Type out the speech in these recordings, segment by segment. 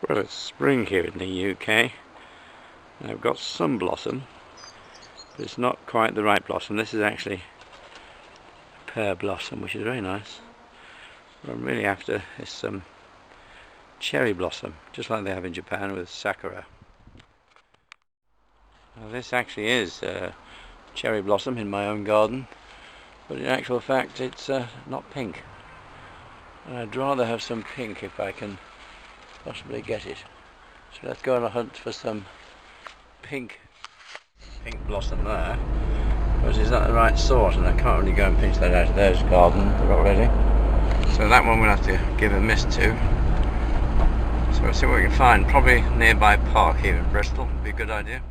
Well, it's spring here in the UK. I've got some blossom, but it's not quite the right blossom. This is actually a pear blossom, which is very nice. What I'm really after is some cherry blossom, just like they have in Japan with Sakura. Now, this actually is cherry blossom in my own garden, but in actual fact it's not pink. And I'd rather have some pink if I can possibly get it. So let's go on a hunt for some pink blossom there. But it's not the right sort, and I can't really go and pinch that out of those garden they've got ready. So that one we'll have to give a miss to. So we'll see what we can find. Probably nearby park here in Bristol would be a good idea.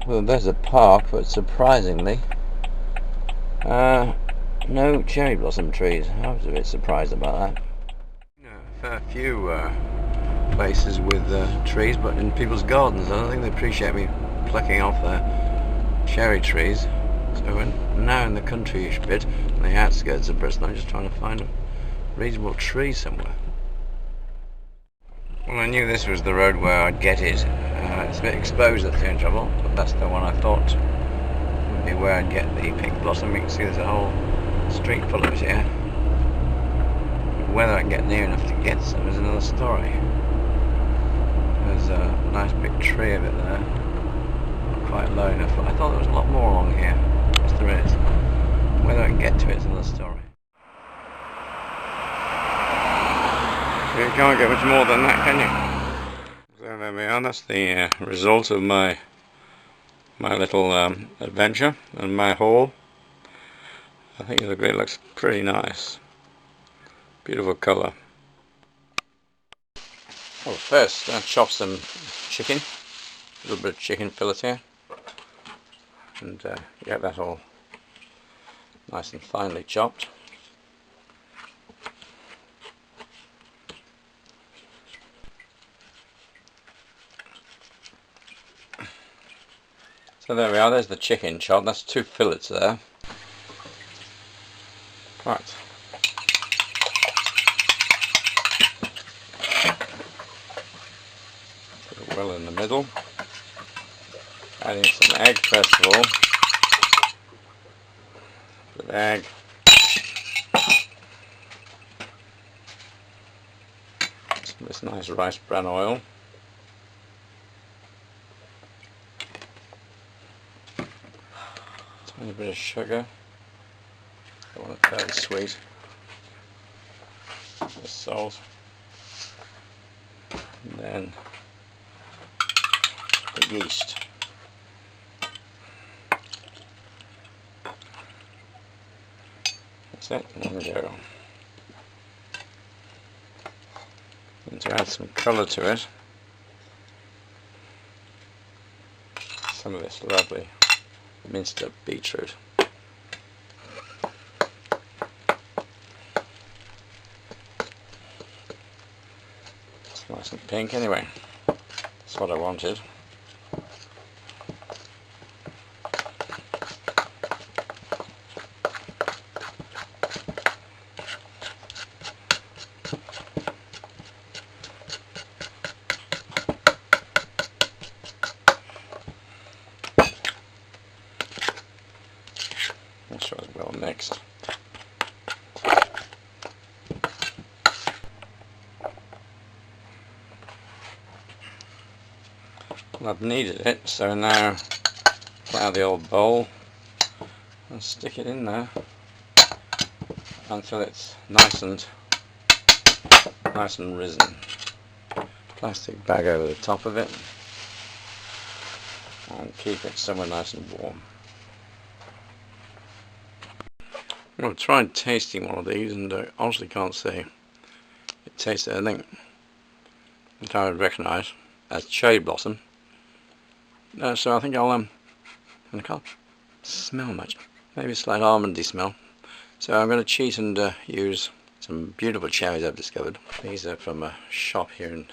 Well, there's a park, but surprisingly no cherry blossom trees. I was a bit surprised about that. A fair few places with trees, but in people's gardens I don't think they appreciate me plucking off their cherry trees. So we're now in the country-ish bit, on the outskirts of Bristol. I'm just trying to find a reasonable tree somewhere. Well, I knew this was the road where I'd get it. It's a bit exposed, that's the only trouble, but that's the one I thought would be where I'd get the pink blossom. You can see there's a whole street full of it here. Whether I can get near enough to get some is another story. There's a nice big tree of it there, not quite low enough. I thought there was a lot more along here. Yes, there is. Whether I can get to it is another story. You can't get much more than that, can you? So there we are. That's the result of my little adventure and my haul. I think it looks pretty nice. Beautiful colour. Well, first chop some chicken, a little bit of chicken fillet here, and get that all nice and finely chopped. So there we are, there's the chicken chop. That's 2 fillets there. Right. Put it well in the middle. Adding some egg first of all. Put egg. Some of this nice rice bran oil. Tiny bit of sugar. Don't want it very sweet. The salt. And then the yeast. That's it, there we go. And to add some colour to it, some of this lovely minced up beetroot. It's nice and pink anyway. That's what I wanted. Make sure it's well mixed. Well, I've kneaded it, so now plough the old bowl and stick it in there until it's nice and risen. Plastic bag over the top of it and keep it somewhere nice and warm. Well, I've tried tasting one of these and I honestly can't say it tastes anything that I would recognise as cherry blossom. So I think I can't smell much. Maybe a slight almondy smell. So I'm going to cheat and use some beautiful cherries I've discovered. These are from a shop here in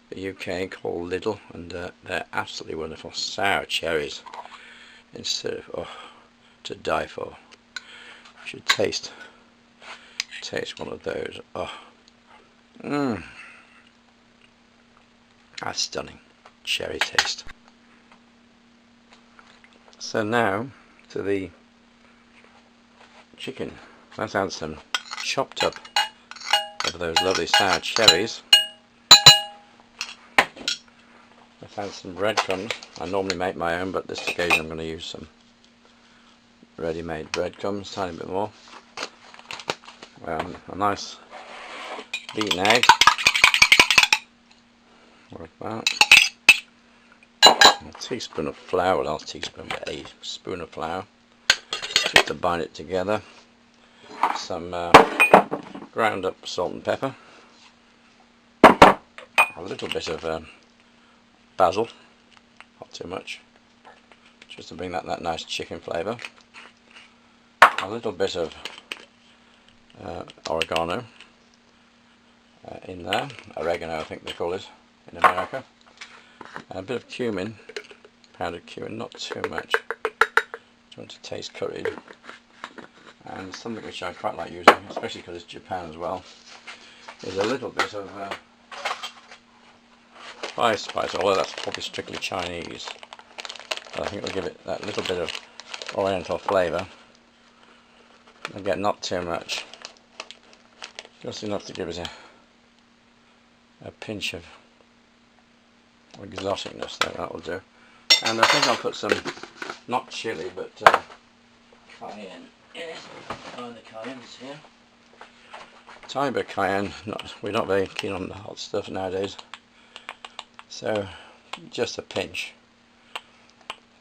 the UK called Lidl, and they're absolutely wonderful. Sour cherries instead of to die for. You should taste one of those. That's stunning. Cherry taste. So now to the chicken. Let's add some chopped up of those lovely sour cherries. Let's add some breadcrumbs. I normally make my own, but this occasion I'm going to use some ready-made breadcrumbs, tiny bit more. A nice beaten egg, like that. A teaspoon of flour, well not a teaspoon, but a spoon of flour, just to bind it together. Some ground up salt and pepper, a little bit of basil, not too much, just to bring that nice chicken flavour. A little bit of oregano in there, oregano I think they call it in America. And a bit of cumin, pounded cumin, not too much. Just want to taste curried. And something which I quite like using, especially because it's Japan as well, is a little bit of spice, although that's probably strictly Chinese. But I think it'll give it that little bit of oriental flavour. Again, not too much, just enough to give it a pinch of exoticness. That will do. And I think I'll put some, not chili, but cayenne. Oh, the cayenne's here. Tiny bit of cayenne. We're not very keen on the hot stuff nowadays, so just a pinch,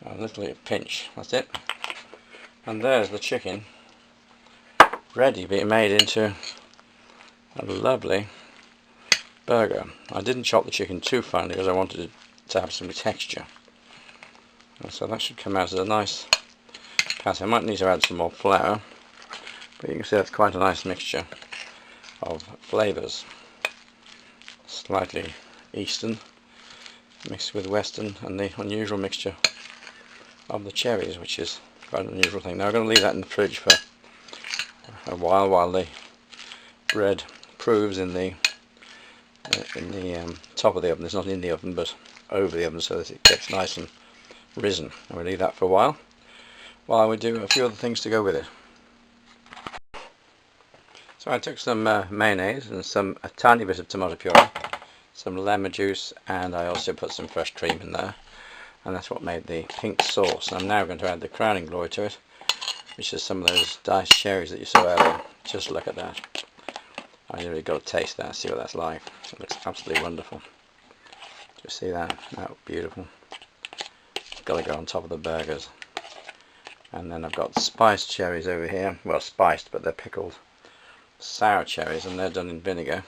a little pinch. That's it. And there's the chicken, ready being made into a lovely burger. I didn't chop the chicken too finely because I wanted it to have some texture, and so that should come out as a nice patty. I might need to add some more flour, but you can see that's quite a nice mixture of flavours, slightly Eastern mixed with Western, and the unusual mixture of the cherries, which is quite an unusual thing. Now I'm going to leave that in the fridge for a while the bread proves in the top of the oven. It's not in the oven but over the oven, so that it gets nice and risen, and we'll leave that for a while we do a few other things to go with it. So I took some mayonnaise and a tiny bit of tomato puree, some lemon juice, and I also put some fresh cream in there, and that's what made the pink sauce. I'm now going to add the crowning glory to it, which is some of those diced cherries that you saw earlier. Just look at that. I really got to taste that, see what that's like. It looks absolutely wonderful. Just see that? That's beautiful. Got to go on top of the burgers. And then I've got spiced cherries over here. Well, spiced, but they're pickled sour cherries, and they're done in vinegar.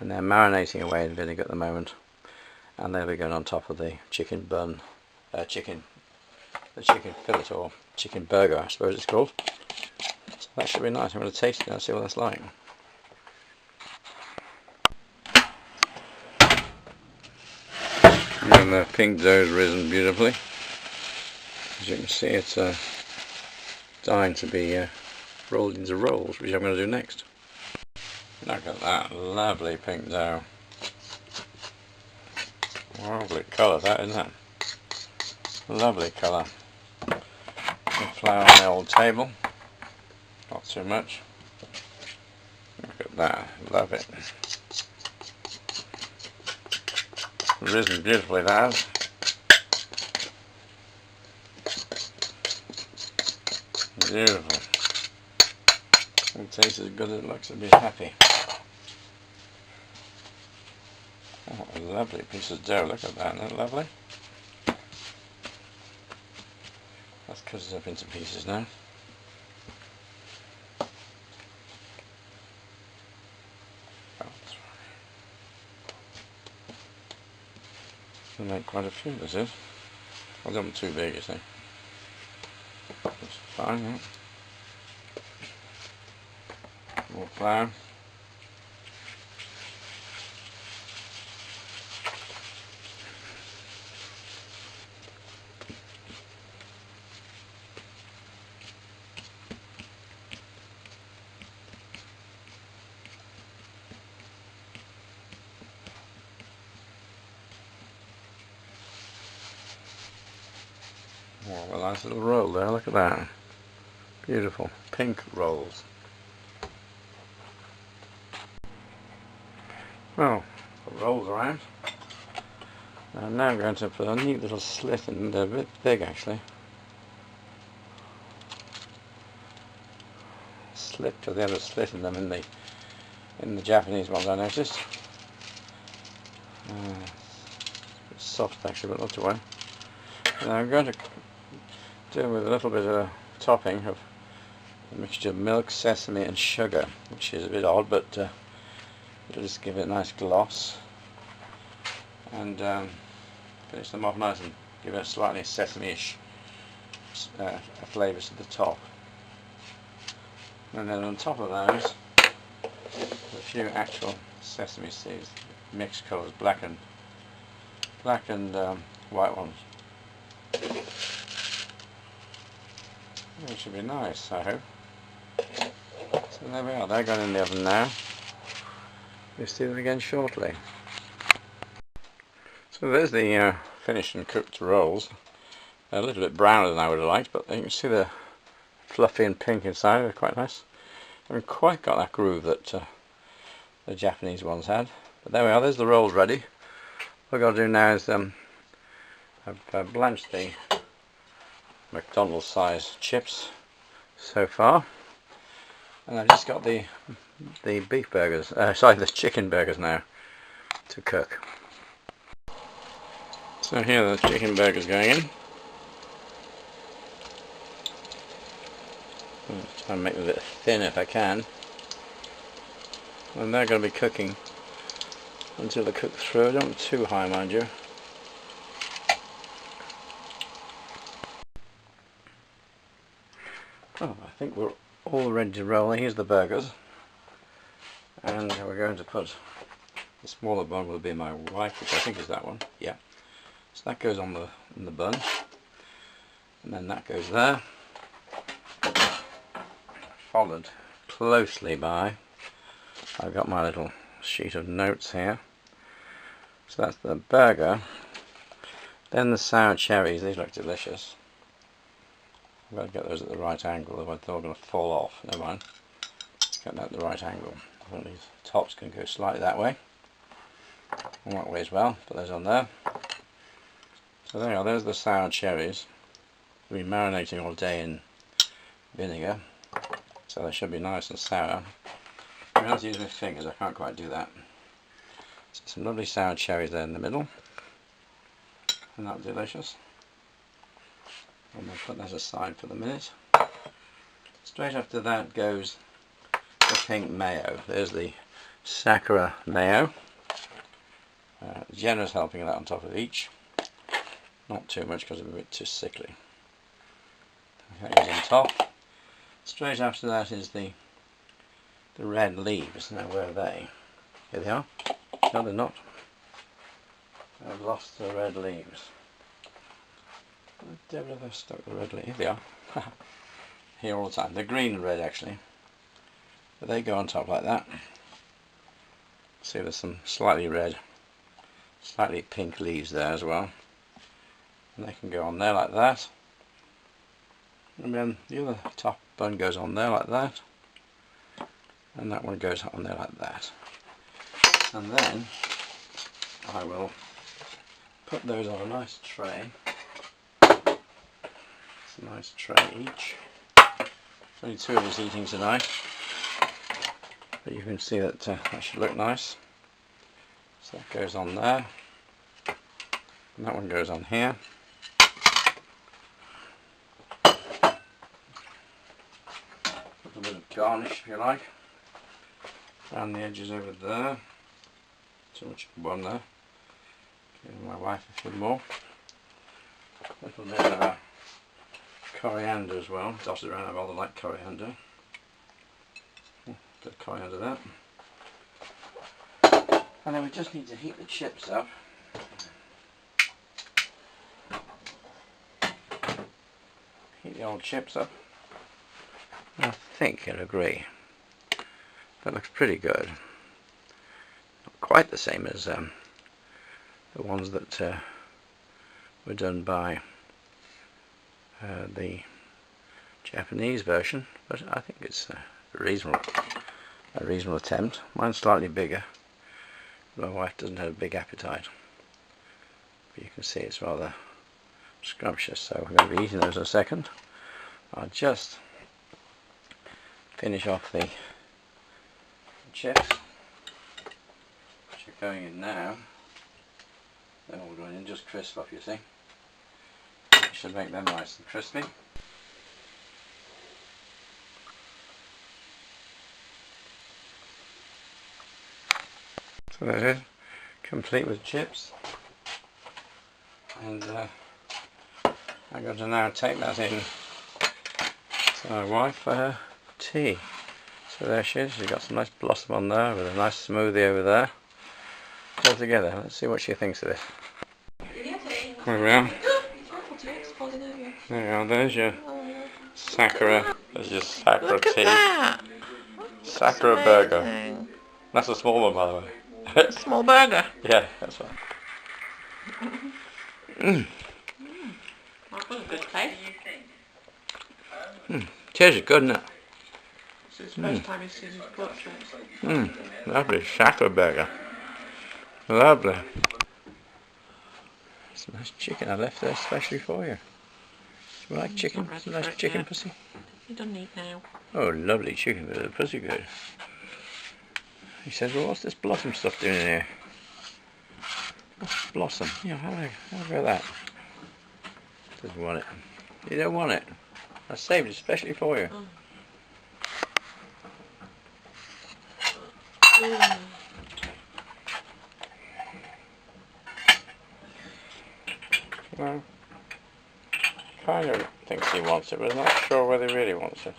And they're marinating away in vinegar at the moment. And they'll be going on top of the chicken bun, the chicken fillet, or chicken burger, I suppose it's called. So that should be nice. I'm going to taste it and see what that's like. And the pink dough's risen beautifully. As you can see, it's dying to be rolled into rolls, which I'm going to do next. Look at that lovely pink dough. Lovely colour, that, isn't it? Lovely colour. Some flour on the old table, not too much. Look at that, love it. Risen beautifully, that has. Beautiful. It tastes as good as it looks, to be happy. Oh, a lovely piece of dough, look at that, isn't that lovely? That's cut it up into pieces now. I'll make quite a few, this is. I don't want them too big, you see. That's fine, yeah. More flour. Oh, a nice little roll there, look at that. Beautiful pink rolls. Well, the rolls are out. And now I'm going to put a neat little slit in. They're a bit big actually. Slit, because they had a slit in them in the Japanese ones I noticed. It's soft actually, but not to worry. Now I'm going to do with a little bit of a topping of a mixture of milk, sesame and sugar, which is a bit odd, but it'll just give it a nice gloss. And finish them off nice and give it a slightly sesame-ish flavour to the top. And then on top of those, a few actual sesame seeds, mixed colours, black and white ones. It should be nice, I hope. So there we are, they're going in the oven now. We'll see them again shortly. So there's the finished and cooked rolls. They're a little bit browner than I would have liked, but you can see they're fluffy and pink inside. They're quite nice. I haven't quite got that groove that the Japanese ones had. But there we are, there's the rolls ready. What I've got to do now is I've blanched the McDonald's size chips so far, and I've just got the beef burgers, sorry, the chicken burgers now to cook. So here are the chicken burgers going in. I'll try and make them a bit thin if I can, and they're going to be cooking until they're cooked through. I don't want too high, mind you. Oh, I think we're all ready to roll. Here's the burgers, and we're going to put the smaller bun will be my wife, which I think is that one. Yeah. So that goes on in the bun, and then that goes there, followed closely by, I've got my little sheet of notes here. So that's the burger, then the sour cherries. These look delicious. I've got to get those at the right angle, otherwise they're all going to fall off. Never mind. Get that at the right angle. I think these tops can go slightly that way, and that way as well. Put those on there. So there you are, there's the sour cherries. We've been marinating all day in vinegar, so they should be nice and sour. I'm going to have to use my fingers, I can't quite do that. So some lovely sour cherries there in the middle, and that's delicious. And we'll put that aside for the minute. Straight after that goes the pink mayo. There's the Sakura Mayo. Generous helping of that on top of each. Not too much because it's a bit too sickly. That goes on top. Straight after that is the red leaves. Now where are they? Here they are. No, they're not. I've lost the red leaves. Where the devil have I stuck the red leaves? Here they are. Here all the time. They're green and red actually. But they go on top like that. See, there's some slightly red, slightly pink leaves there as well. And they can go on there like that. And then the other top bun goes on there like that. And that one goes on there like that. And then I will put those on a nice tray. It's a nice tray each. Only two of us eating tonight. But you can see that that should look nice. So that goes on there. And that one goes on here. Put a bit of garnish if you like. Around the edges over there. Too much one there. Give my wife a few more. A little bit of coriander as well. Dotted around, I rather like coriander. Bit of coriander there. And then we just need to heat the chips up. Heat the old chips up. I think you'll agree. That looks pretty good. Not quite the same as the ones that were done by the Japanese version, but I think it's a reasonable attempt. Mine's slightly bigger. My wife doesn't have a big appetite, but you can see it's rather scrumptious, so we're going to be eating those in a second. I'll just finish off the chips, which are going in now. They're all going in, just crisp up, you see. You should make them nice and crispy. So that's it, complete with chips. And I'm going to now take that in to my wife for her tea. So there she is, she's got some nice blossom on there with a nice smoothie over there. All together, let's see what she thinks of this. There we are. There you are, there's your Sakura, there's your Sakura Look at tea. that! Sakura Burger. That's a small one, by the way. Small burger. Yeah, that's right. That was a good taste. Cheers, it's good, isn't it? It's his first time he's seen his portraits. Lovely Sakura Burger. Lovely. Some nice chicken I left there especially for you. Do you like chicken? Some nice chicken pussy? You don't need now. Oh, lovely chicken with a pussy good. He says, well, what's this blossom stuff doing in here? What's blossom? Yeah, have about that. Doesn't want it. You don't want it. I saved it especially for you. Well, kind of thinks he wants it, but I'm not sure whether he really wants it.